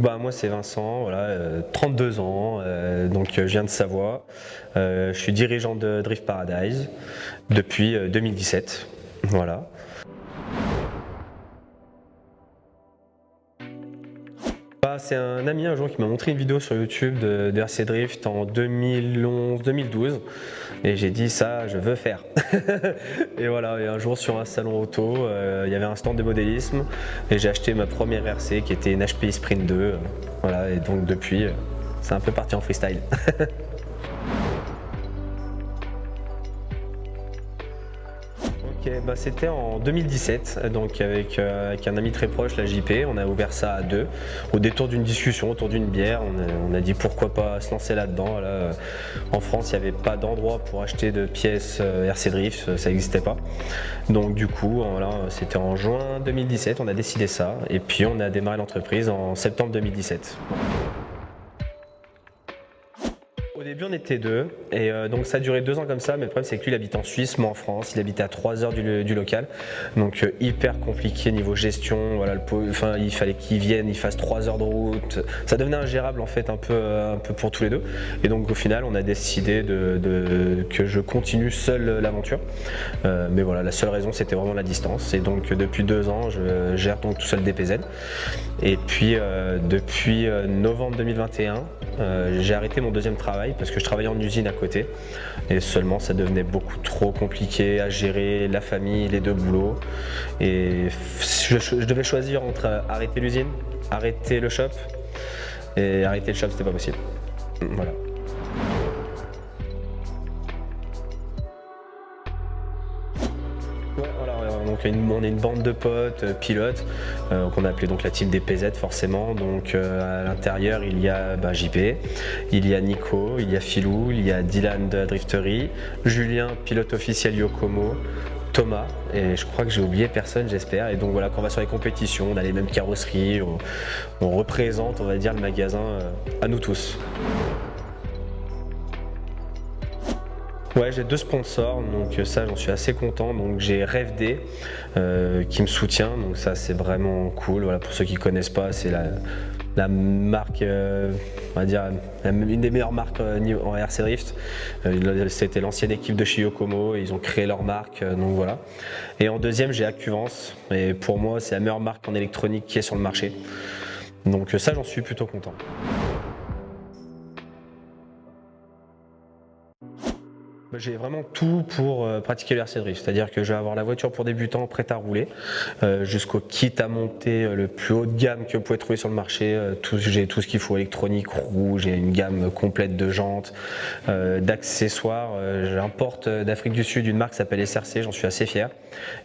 Donc moi c'est Vincent, voilà, 32 ans, donc je viens de Savoie. Je suis dirigeant de Drift Paradise depuis 2017. Voilà. C'est un ami un jour qui m'a montré une vidéo sur YouTube de RC Drift en 2011-2012 et j'ai dit ça je veux faire. Et voilà, et un jour sur un salon auto, il y avait un stand de modélisme et j'ai acheté ma première RC qui était une HPI Sprint 2. Voilà, et donc depuis c'est un peu parti en freestyle. C'était en 2017, donc avec un ami très proche, la JP, on a ouvert ça à deux, au détour d'une discussion autour d'une bière, on a dit pourquoi pas se lancer là-dedans. En France, il n'y avait pas d'endroit pour acheter de pièces RC Drift, ça n'existait pas. Donc du coup, voilà, c'était en juin 2017, on a décidé ça, et puis on a démarré l'entreprise en septembre 2017. Au début on était deux et donc ça a duré 2 ans comme ça, mais le problème c'est que lui il habite en Suisse, moi en France, il habitait à 3 heures du local, donc hyper compliqué niveau gestion, voilà, il fallait qu'il vienne, il fasse 3 heures de route, ça devenait ingérable en fait un peu pour tous les deux, et donc au final on a décidé que je continue seul l'aventure, mais voilà, la seule raison c'était vraiment la distance, et donc depuis 2 ans je gère donc tout seul DPZ, et puis depuis novembre 2021 j'ai arrêté mon deuxième travail parce que je travaillais en usine à côté et seulement ça devenait beaucoup trop compliqué à gérer, la famille, les deux boulots, et je devais choisir entre arrêter l'usine, arrêter le shop, et arrêter le shop c'était pas possible. Voilà. Donc on est une bande de potes, pilotes, qu'on a appelé donc la team DPZ forcément. Donc à l'intérieur il y a JP, il y a Nico, il y a Philou, il y a Dylan de la Driftery, Julien, pilote officiel Yokomo, Thomas, et je crois que j'ai oublié personne j'espère. Et donc voilà, quand on va sur les compétitions, on a les mêmes carrosseries, on représente on va dire le magasin à nous tous. Ouais, j'ai 2 sponsors, donc ça j'en suis assez content. Donc j'ai RevD qui me soutient, donc ça c'est vraiment cool. Voilà, pour ceux qui ne connaissent pas, c'est la marque, on va dire une des meilleures marques en RC Drift. C'était l'ancienne équipe de chez Yokomo, ils ont créé leur marque, donc voilà. Et en deuxième j'ai Accuvance, et pour moi c'est la meilleure marque en électronique qui est sur le marché. Donc ça j'en suis plutôt content. J'ai vraiment tout pour pratiquer le RC Drift, c'est-à-dire que je vais avoir la voiture pour débutants prête à rouler, jusqu'au kit à monter le plus haut de gamme que vous pouvez trouver sur le marché. J'ai tout ce qu'il faut, électronique, roue, j'ai une gamme complète de jantes, d'accessoires. J'importe d'Afrique du Sud une marque qui s'appelle SRC, j'en suis assez fier.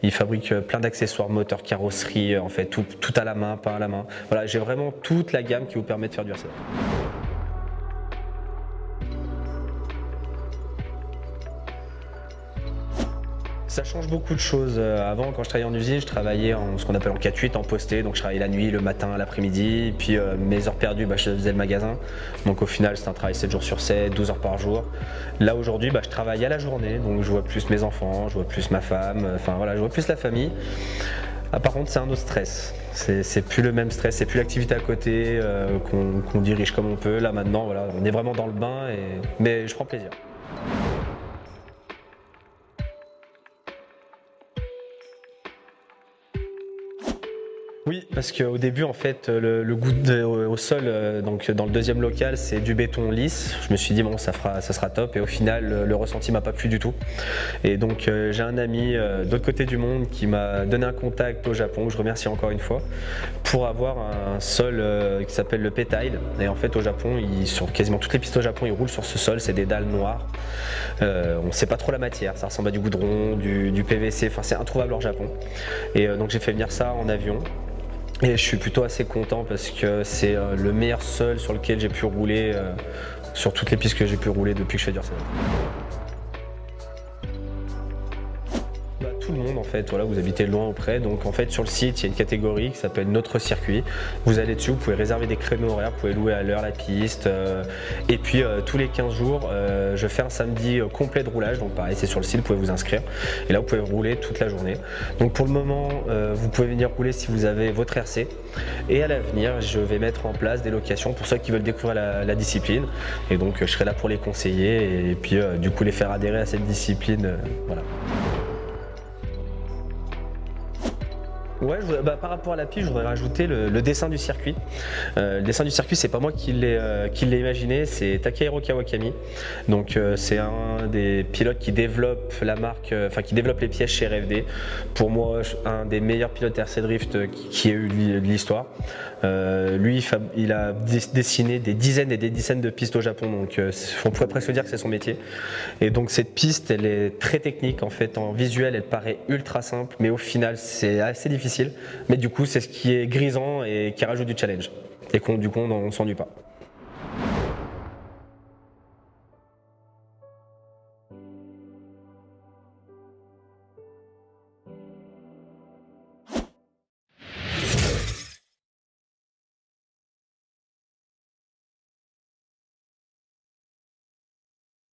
Ils fabriquent plein d'accessoires, moteurs, carrosserie, en fait tout à la main, pas à la main. Voilà, j'ai vraiment toute la gamme qui vous permet de faire du RC. Ça change beaucoup de choses. Avant, quand je travaillais en usine, je travaillais en ce qu'on appelle en 4-8, en posté. Donc je travaillais la nuit, le matin, l'après-midi. Puis mes heures perdues, je faisais le magasin. Donc au final, c'est un travail 7 jours sur 7, 12 heures par jour. Là aujourd'hui, je travaille à la journée. Donc je vois plus mes enfants, je vois plus ma femme. Enfin voilà, je vois plus la famille. Ah, par contre, c'est un autre stress. C'est plus le même stress, c'est plus l'activité à côté qu'on dirige comme on peut. Là maintenant, voilà, on est vraiment dans le bain, mais je prends plaisir. Oui, parce qu'au début, en fait, le goût au sol, donc dans le deuxième local, c'est du béton lisse. Je me suis dit, bon, ça sera top. Et au final, le ressenti m'a pas plu du tout. Et donc, j'ai un ami de l'autre côté du monde qui m'a donné un contact au Japon, que je remercie encore une fois, pour avoir un sol qui s'appelle le P-Tile. Et en fait, au Japon, sur quasiment toutes les pistes au Japon, ils roulent sur ce sol. C'est des dalles noires. On ne sait pas trop la matière. Ça ressemble à du goudron, du PVC. Enfin, c'est introuvable au Japon. Et donc, j'ai fait venir ça en avion. Et je suis plutôt assez content parce que c'est le meilleur sol sur lequel j'ai pu rouler, sur toutes les pistes que j'ai pu rouler depuis que je fais du RC. tout le monde en fait, voilà, vous habitez loin ou près. Donc en fait sur le site, il y a une catégorie qui s'appelle Notre Circuit. Vous allez dessus, vous pouvez réserver des créneaux horaires, vous pouvez louer à l'heure la piste. Et puis tous les 15 jours, je fais un samedi complet de roulage. Donc pareil, c'est sur le site, vous pouvez vous inscrire. Et là, vous pouvez rouler toute la journée. Donc pour le moment, vous pouvez venir rouler si vous avez votre RC. Et à l'avenir, je vais mettre en place des locations pour ceux qui veulent découvrir la discipline. Et donc je serai là pour les conseiller et puis du coup les faire adhérer à cette discipline. Voilà. Ouais, par rapport à la piste, je voudrais rajouter le dessin du circuit. Le dessin du circuit, c'est pas moi qui l'ai imaginé, c'est Takahiro Kawakami. Donc c'est un des pilotes qui développe la marque, qui développe les pièces chez RFD. Pour moi, un des meilleurs pilotes RC Drift qui ait eu de l'histoire. Lui, il a dessiné des dizaines et des dizaines de pistes au Japon, donc on pourrait presque dire que c'est son métier. Et donc cette piste, elle est très technique en fait, en visuel, elle paraît ultra simple, mais au final, c'est assez difficile. Mais du coup, c'est ce qui est grisant et qui rajoute du challenge. Et du coup, on ne s'ennuie pas.